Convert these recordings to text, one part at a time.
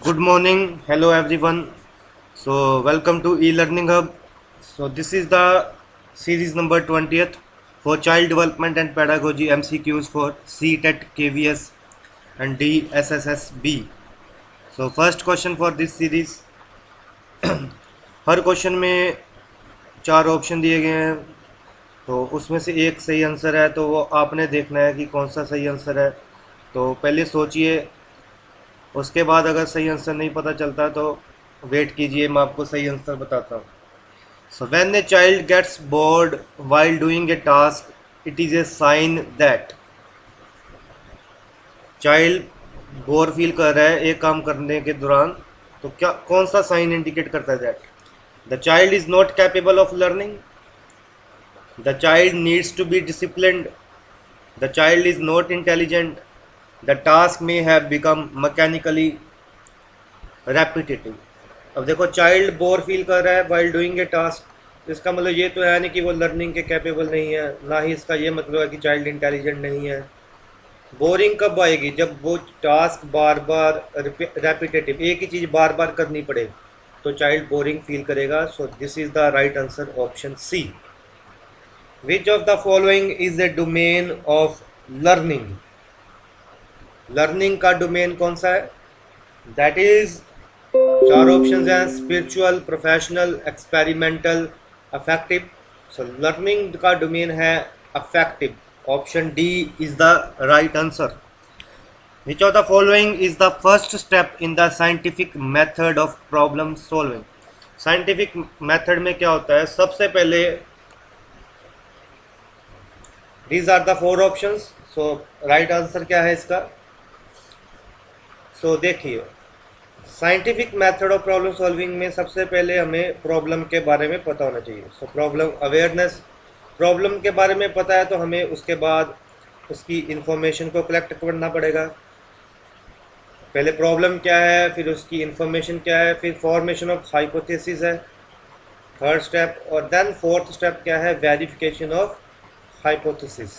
Good morning, hello everyone. So, welcome to e-learning hub. So, this is the series number 20th for child development and pedagogy MCQs for CTET, KVS and DSSSB. So, first question for this series. Her question में चार option दिए गए हैं, तो उसमें से एक सही आंसर है, तो वो आपने देखना है कि कौन सा सही आंसर है। तो पहले सोचिए, उसके बाद अगर सही आंसर नहीं पता चलता तो वेट कीजिए, मैं आपको सही आंसर बताता हूँ। So when a child gets bored while doing a task it is a sign that child bore feel कर रहा है एक काम करने के दौरान, तो क्या कौन सा साइन इंडिकेट करता है? That the child is not capable of learning, the child needs to be disciplined, the child is not intelligent, the task may have become mechanically repetitive. अब देखो, चाइल्ड बोर फील कर रहा है while doing a task, इसका मतलब ये तो है नहीं कि वो लर्निंग के कैपेबल नहीं है, ना ही इसका ये मतलब है कि चाइल्ड इंटेलिजेंट नहीं है। बोरिंग कब आएगी? जब वो टास्क बार बार रेपिटेटिव, एक ही चीज़ बार बार करनी पड़े, तो चाइल्ड बोरिंग फील करेगा। So this is the right answer, option C. Which of the following is a domain of learning? Learning का डोमेन कौन सा है? दैट इज, चार ऑप्शन हैं, spiritual, professional, experimental, affective. So learning का domain है affective, option D is the right answer. Which of the following is the first step in the scientific method of problem solving? Scientific method में क्या होता है? सबसे पहले, these are the four options. So right answer क्या है इसका? So देखिए, scientific method of problem solving में सबसे पहले हमें प्रॉब्लम के बारे में पता होना चाहिए। सो प्रॉब्लम अवेयरनेस, प्रॉब्लम के बारे में पता है तो हमें उसके बाद उसकी इंफॉर्मेशन को कलेक्ट करना पड़ेगा। पहले प्रॉब्लम क्या है, फिर उसकी इंफॉर्मेशन क्या है, फिर फॉर्मेशन ऑफ हाइपोथेसिस है थर्ड स्टेप, और देन फोर्थ स्टेप क्या है? Verification of hypothesis.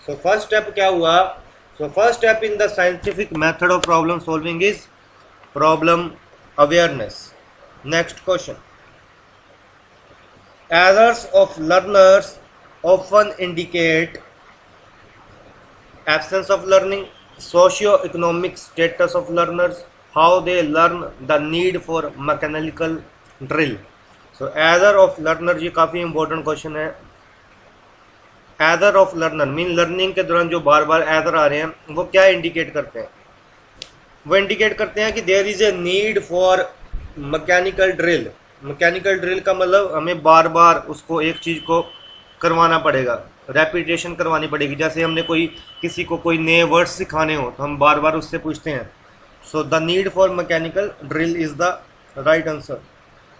So first step क्या हुआ? So first step in the scientific method of problem solving is problem awareness. Next question, errors of learners often indicate absence of learning, socio-economic status of learners, how they learn, the need for mechanical drill. So error of learner, ये काफ़ी important question है। Error of learner mean learning के दौरान जो बार बार error आ रहे हैं वो क्या इंडिकेट करते हैं? वो इंडिकेट करते हैं कि there is a need for mechanical drill. Mechanical drill का मतलब हमें बार बार उसको एक चीज़ को करवाना पड़ेगा, रेपिटेशन करवानी पड़ेगी। जैसे हमने किसी को कोई नए वर्ड्स सिखाने हो तो हम बार बार उससे पूछते हैं। So the need for mechanical drill is the right answer.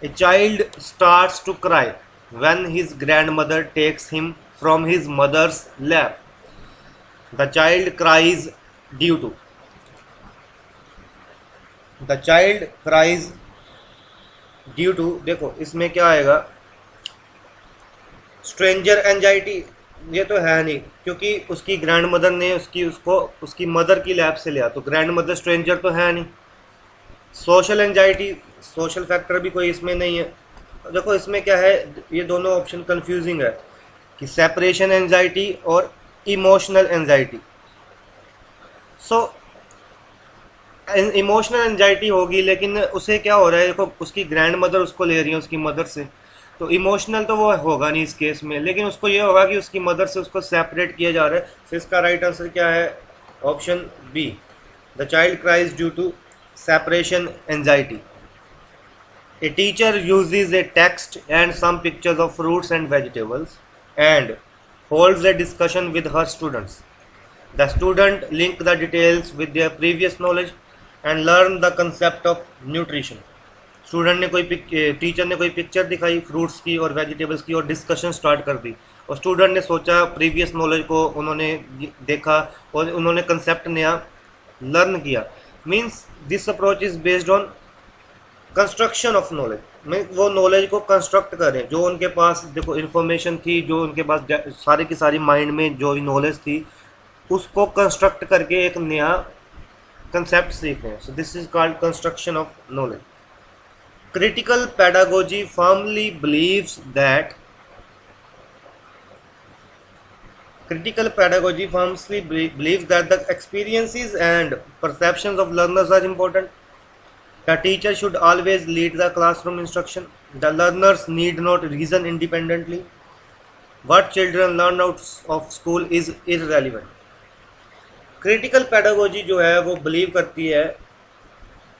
A child starts to cry when his grandmother takes him from his mother's lap. The child cries due to, the child cries due to, देखो इसमें क्या आएगा? Stranger anxiety, ये तो है नहीं क्योंकि उसकी ग्रैंड मदर ने उसकी मदर की लैब से लिया, तो ग्रैंड मदर स्ट्रेंजर तो है नहीं। सोशल एंजाइटी, सोशल फैक्टर भी कोई इसमें नहीं है। देखो इसमें क्या है, ये दोनों ऑप्शन कंफ्यूजिंग है कि सेपरेशन एंजाइटी और emotional anxiety. So emotional anxiety होगी, लेकिन उसे क्या हो रहा है? देखो उसकी ग्रैंड मदर उसको ले रही है उसकी मदर से, तो इमोशनल तो वो होगा नहीं इस केस में, लेकिन उसको ये होगा कि उसकी मदर से उसको सेपरेट किया जा रहा है। तो इसका राइट आंसर क्या है? Option B, the child cries due to separation anxiety. A teacher uses a text and some pictures of fruits and vegetables and holds a discussion with her students. The student link the details with their previous knowledge and learn the concept of nutrition. Student ने teacher ने कोई picture दिखाई fruits की और vegetables की और discussion start कर दी, और स्टूडेंट ने सोचा, प्रीवियस नॉलेज को उन्होंने देखा और उन्होंने कंसेप्ट नया लर्न किया। Means this approach is based on construction of knowledge, mean वो नॉलेज को कंस्ट्रक्ट करें। जो उनके पास देखो इन्फॉर्मेशन थी, जो उनके पास सारी की सारी माइंड में जो नॉलेज थी, उसको कंस्ट्रक्ट करके एक नया कंसेप्ट सीख रहे हैं. सो this is called construction of knowledge. Critical pedagogy firmly believes that Critical pedagogy firmly believes that the experiences and perceptions of learners are important. The teacher should always lead the classroom instruction. The learners need not reason independently. What children learn out of school is irrelevant. Critical pedagogy जो है वो believe करती है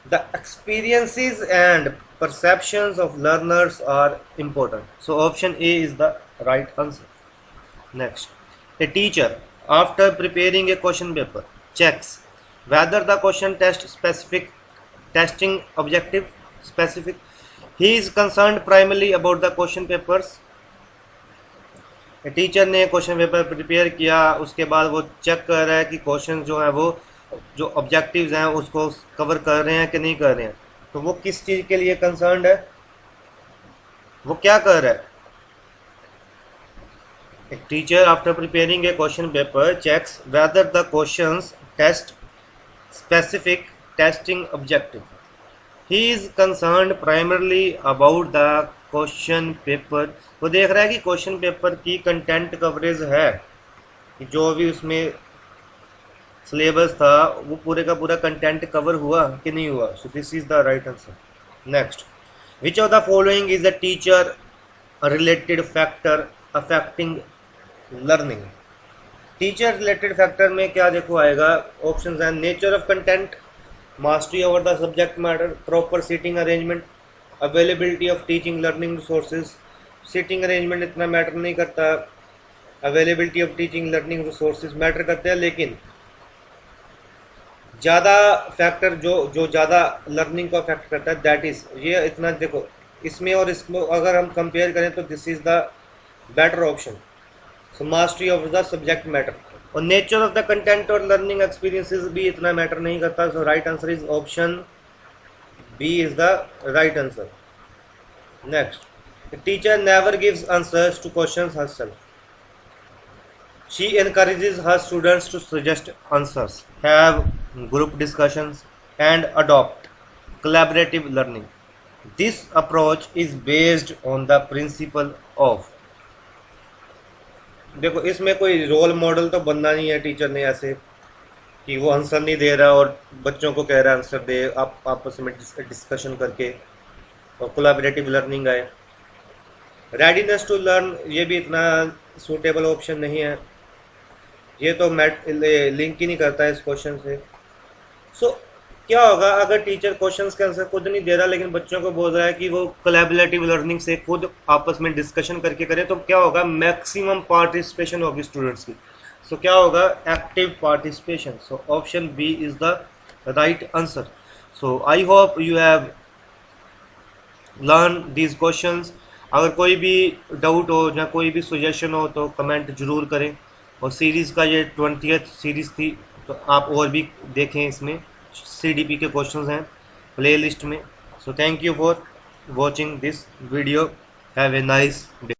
the experiences and perceptions of learners are important. So option A is the right answer. Next. A teacher, after preparing a question paper, checks whether the question test specific testing objective specific. He is concerned primarily about the question papers. A teacher ने question paper prepare किया, उसके बाद वो check कर रहा है कि question जो है वो जो ऑब्जेक्टिव्स हैं उसको कवर कर रहे हैं कि नहीं कर रहे हैं. तो वो किस चीज़ के लिए कंसर्न है, वो क्या कर रहा है. A teacher, after preparing a question paper, checks whether the questions test specific testing objective. He is concerned primarily about the question paper. वो देख रहा है कि क्वेश्चन पेपर की कंटेंट कवरेज है, कि जो भी उसमें सिलेबस था वो पूरे का पूरा कंटेंट कवर हुआ कि नहीं हुआ. So this is the right answer. Next. Which of the following is the teacher related factor affecting learning. Teacher related factor में क्या देखो आएगा, ऑप्शंस हैं nature of content, mastery over the subject matter, proper seating arrangement, availability of teaching learning resources. Seating arrangement इतना matter नहीं करता, availability of teaching learning resources matter करते हैं, लेकिन ज़्यादा फैक्टर जो ज़्यादा लर्निंग को अफेक्ट करता है दैट इज़, ये इतना देखो इसमें और इसमें अगर हम कंपेयर करें तो this is the better option. So mastery of the subject matter. और नेचर ऑफ द कंटेंट और लर्निंग एक्सपीरियंसेस भी इतना मैटर नहीं करता. So right answer is option B is the right answer. Next. The teacher never gives answers to questions herself. She encourages her students to suggest answers, have group discussions and adopt collaborative learning. This approach is based on the principle of. देखो इसमें कोई role model तो बनना नहीं है teacher ने ऐसे कि वो आंसर नहीं दे रहा और बच्चों को कह रहा है आंसर दे, आप आपस में डिस्कशन करके और कोलैबोरेटिव लर्निंग आए. रेडीनेस टू लर्न ये भी इतना सूटेबल ऑप्शन नहीं है, ये तो लिंक ही नहीं करता है इस क्वेश्चन से. सो क्या होगा अगर टीचर क्वेश्चंस के आंसर खुद नहीं दे रहा लेकिन बच्चों को बोल रहा है कि वो कोलैबोरेटिव लर्निंग से खुद आपस में डिस्कशन करके करे, तो क्या होगा, मैक्सिमम पार्टिसिपेशन होगी स्टूडेंट्स की. सो क्या होगा, active participation. So option B is the right answer. So I hope you have learn these questions. अगर कोई भी डाउट हो या कोई भी सजेशन हो तो कमेंट जरूर करें. और सीरीज़ का ये 20th सीरीज़ थी, तो आप और भी देखें, इसमें CDP के क्वेश्चंस हैं प्लेलिस्ट में. So thank you for watching this video. Have a nice day.